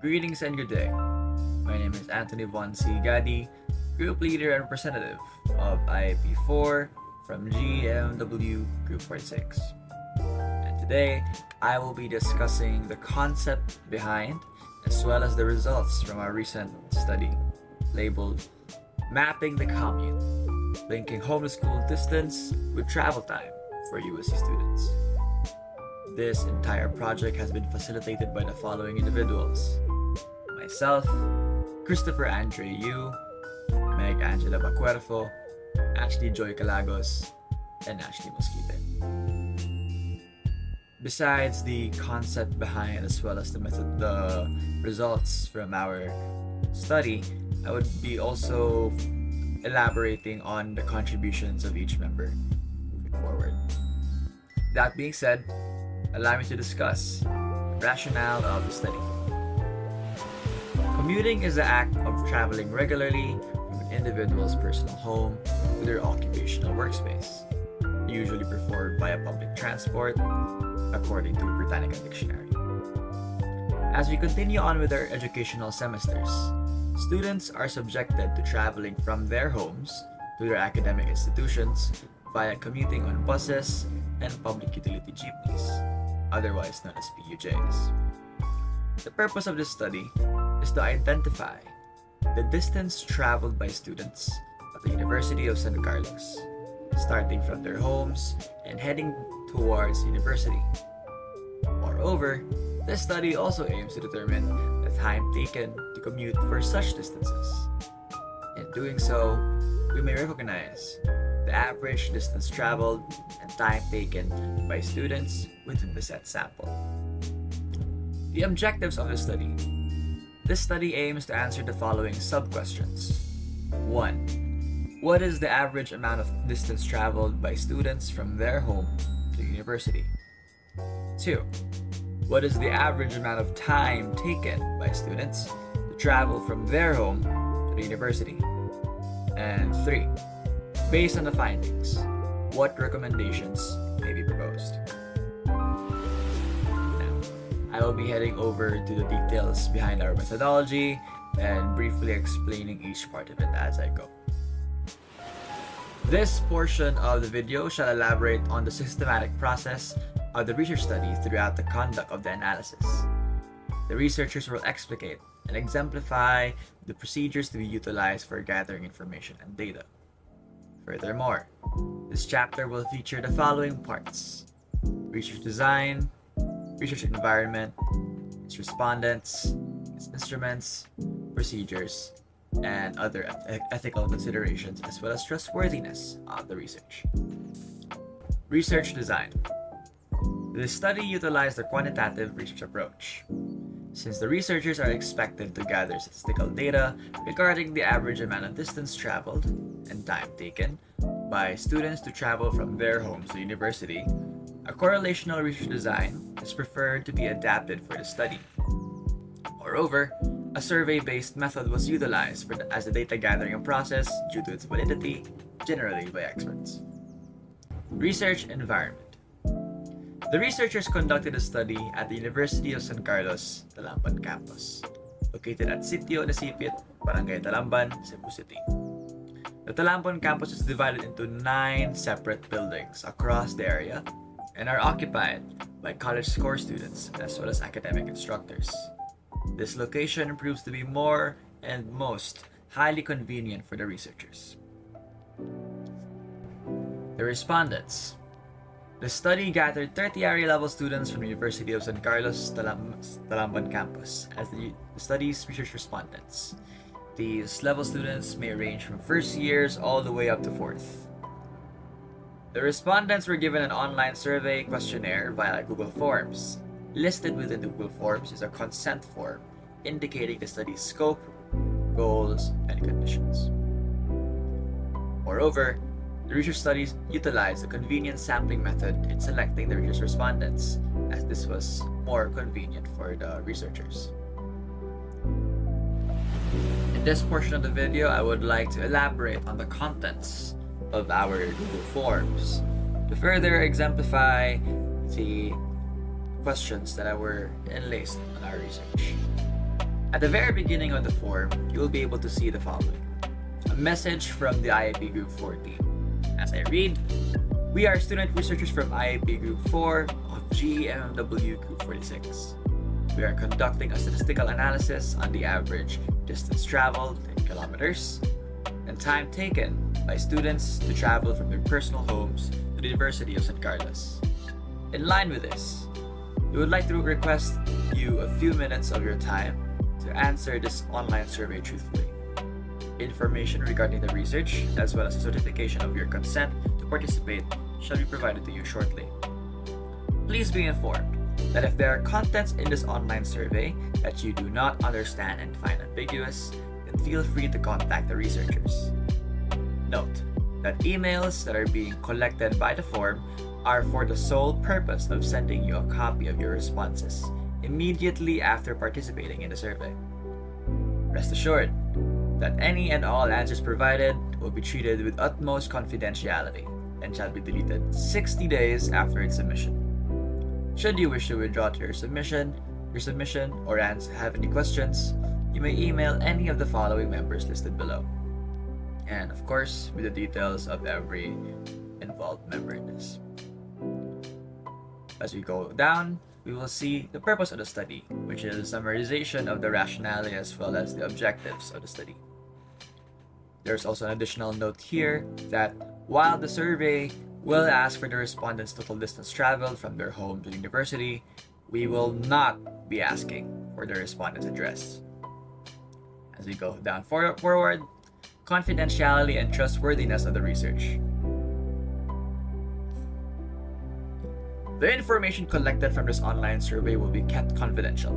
Greetings and good day. My name is Anthony Von C. Gaddi, Group Leader and Representative of IAP4 from GE-MMW Group 46. And today, I will be discussing the concept behind as well as the results from our recent study labeled Mapping the Commute, Linking Home to School Distance with Travel Time for USC Students. This entire project has been facilitated by the following individuals: myself, Kristoffer Andrei Yu, Meg Angela Baquerfo, Azhly Joy Calagos, and Azhly Mosquite. Besides the concept behind as well as the results from our study, I would be also elaborating on the contributions of each member moving forward. That being said, allow me to discuss the rationale of the study. Commuting is the act of traveling regularly from an individual's personal home to their occupational workspace, usually performed via public transport, according to Britannica Dictionary. As we continue on with our educational semesters, students are subjected to traveling from their homes to their academic institutions via commuting on buses and public utility jeepneys, otherwise known as PUJs. The purpose of this study is to identify the distance traveled by students at the University of San Carlos, starting from their homes and heading towards university. Moreover, this study also aims to determine the time taken to commute for such distances. In doing so, we may recognize the average distance traveled and time taken by students within the set sample. The objectives of the study. This study aims to answer the following sub-questions. 1. What is the average amount of distance traveled by students from their home to university? 2. What is the average amount of time taken by students to travel from their home to the university? And 3. Based on the findings, what recommendations may be proposed? Now, I will be heading over to the details behind our methodology and briefly explaining each part of it as I go. This portion of the video shall elaborate on the systematic process of the research study throughout the conduct of the analysis. The researchers will explicate and exemplify the procedures to be utilized for gathering information and data. Furthermore, this chapter will feature the following parts: research design, research environment, its respondents, its instruments, procedures, and other ethical considerations, as well as trustworthiness of the research. Research design. The study utilized a quantitative research approach. Since the researchers are expected to gather statistical data regarding the average amount of distance traveled and time taken by students to travel from their homes to university, a correlational research design is preferred to be adapted for the study. Moreover, a survey-based method was utilized as a data gathering process due to its validity, generally by experts. Research environment. The researchers conducted a study at the University of San Carlos, Talamban campus, located at Sitio Nasipit, Barangay Talamban, Cebu City. The Talamban campus is divided into 9 separate buildings across the area and are occupied by college core students as well as academic instructors. This location proves to be more and most highly convenient for the researchers. The respondents. The study gathered 30 area-level students from the University of San Carlos Talamban campus as the study's research respondents. These level students may range from first years all the way up to fourth. The respondents were given an online survey questionnaire via Google Forms. Listed within the Google Forms is a consent form indicating the study's scope, goals, and conditions. Moreover, the research studies utilized the convenient sampling method in selecting the research respondents, as this was more convenient for the researchers. In this portion of the video, I would like to elaborate on the contents of our Google Forms to further exemplify the questions that were enlaced on our research. At the very beginning of the form, you will be able to see the following. A message from the IAP Group 4 team. As I read, we are student researchers from IAP Group 4 of GE-MMW Group 46. We are conducting a statistical analysis on the average distance traveled in kilometers and time taken by students to travel from their personal homes to the University of San Carlos. In line with this, we would like to request you a few minutes of your time to answer this online survey truthfully. Information regarding the research, as well as a certification of your consent to participate, shall be provided to you shortly. Please be informed that if there are contents in this online survey that you do not understand and find ambiguous, then feel free to contact the researchers. Note that emails that are being collected by the form are for the sole purpose of sending you a copy of your responses immediately after participating in the survey. Rest assured that any and all answers provided will be treated with utmost confidentiality and shall be deleted 60 days after its submission. Should you wish to withdraw your submission, or have any questions, you may email any of the following members listed below. And of course, with the details of every involved member in this. As we go down, we will see the purpose of the study, which is a summarization of the rationale as well as the objectives of the study. There's also an additional note here that while the survey will ask for the respondents' total distance traveled from their home to the university, we will not be asking for the respondent's address. As we go down forward, confidentiality and trustworthiness of the research. The information collected from this online survey will be kept confidential.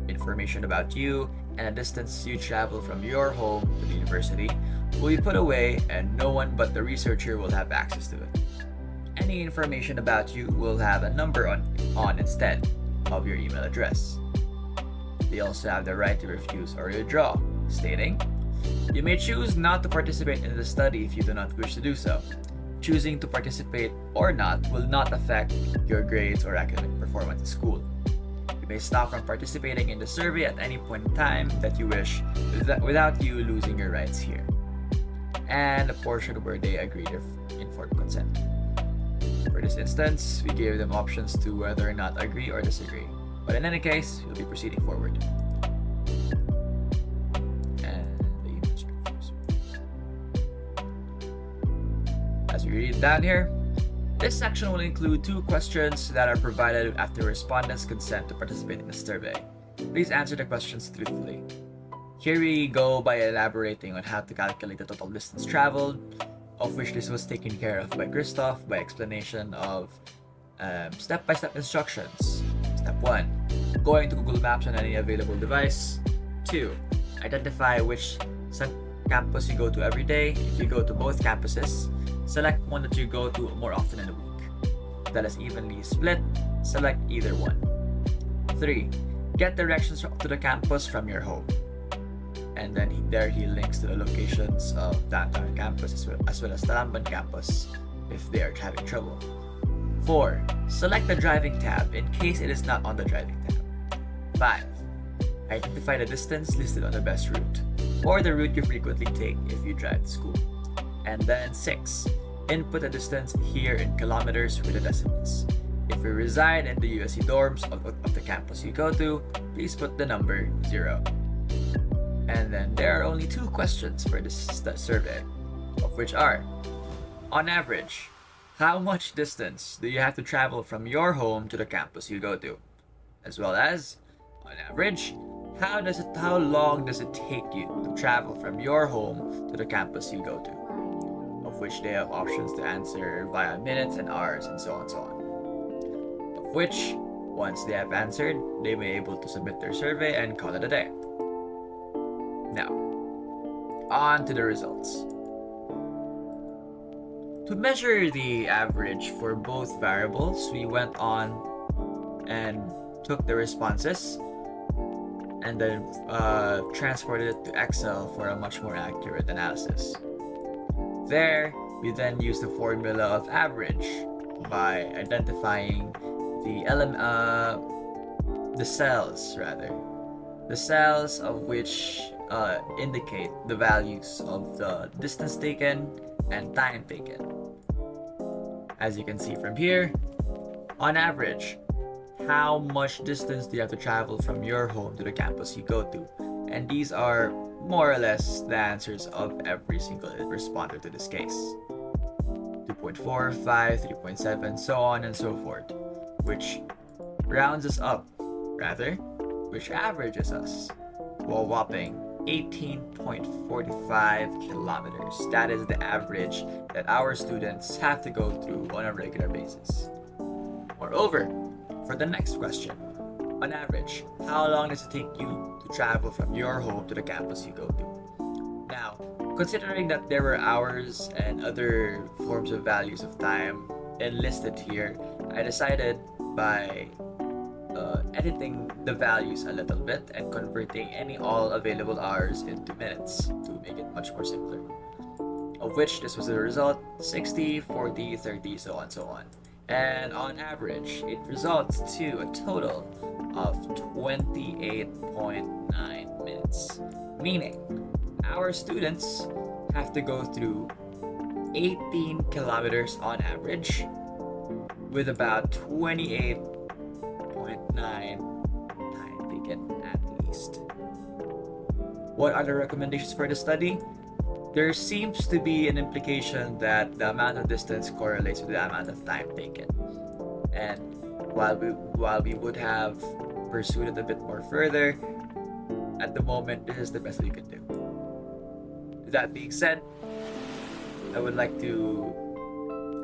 Information about you and the distance you travel from your home to the university will be put away and no one but the researcher will have access to it. Any information about you will have a number on instead of your email address. They also have the right to refuse or withdraw, stating, you may choose not to participate in the study if you do not wish to do so. Choosing to participate or not will not affect your grades or academic performance in school. You may stop from participating in the survey at any point in time that you wish without you losing your rights here. And a portion where they agree to informed consent. For this instance, we gave them options to whether or not agree or disagree. But in any case, we'll be proceeding forward. As we read down here, this section will include 2 questions that are provided after respondents consent to participate in the survey. Please answer the questions truthfully. Here we go by elaborating on how to calculate the total distance traveled, of which this was taken care of by Kristoffer by explanation of step-by-step instructions. Step 1. Going to Google Maps on any available device. 2. Identify which campus you go to every day. If you go to both campuses, select one that you go to more often in a week. That is evenly split, select either one. 3. Get directions to the campus from your home. And then he links to the locations of downtown campus as well as Talamban campus if they are having trouble. 4. Select the driving tab in case it is not on the driving tab. 5. Identify the distance listed on the best route, or the route you frequently take if you drive to school. And then 6. Input the distance here in kilometers with the decimals. If you reside in the USC dorms of the campus you go to, please put the number 0. And then there are only 2 questions for this survey, of which are, on average, how much distance do you have to travel from your home to the campus you go to? As well as, on average, how long does it take you to travel from your home to the campus you go to? Of which they have options to answer via minutes and hours and so on and so on. Of which, once they have answered, they may be able to submit their survey and call it a day. Now, on to the results. To measure the average for both variables, we went on and took the responses and then transported it to Excel for a much more accurate analysis. There, we then used the formula of average by identifying the the cells of which indicate the values of the distance taken and time taken. As you can see from here, on average, how much distance do you have to travel from your home to the campus you go to? And these are more or less the answers of every single responder to this case. 2.4, 5, 3.7, so on and so forth, which rounds us up, which averages us to a whopping 18.45 kilometers. That is the average that our students have to go through on a regular basis. Moreover, for the next question, on average, how long does it take you to travel from your home to the campus you go to? Now, considering that there were hours and other forms of values of time enlisted here, I decided by editing the values a little bit and converting any all available hours into minutes to make it much more simpler. Of which this was the result: 60, 40, 30, so on. And on average, it results to a total of 28.9 minutes. Meaning, our students have to go through 18 kilometers on average with about 28.9 time taken at least. What are the recommendations for the study? There seems to be an implication that the amount of distance correlates with the amount of time taken. And while we would have pursued it a bit more further, at the moment, this is the best we can do. That being said, I would like to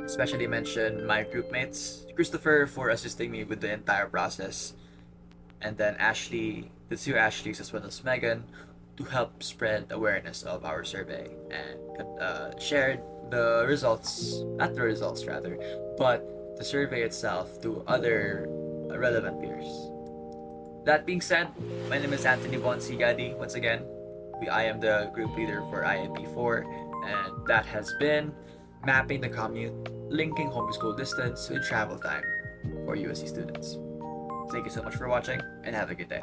especially mention my group mates, Kristoffer for assisting me with the entire process, and then Azhly, the two Azhlys as well as Megan, to help spread awareness of our survey and shared the results, not the results rather, but the survey itself to other relevant peers. That being said, my name is Anthony Vaugh Gaddi. Once again, I am the group leader for IMP4, and that has been mapping the commute, linking home to school distance with travel time for USC students. Thank you so much for watching, and have a good day.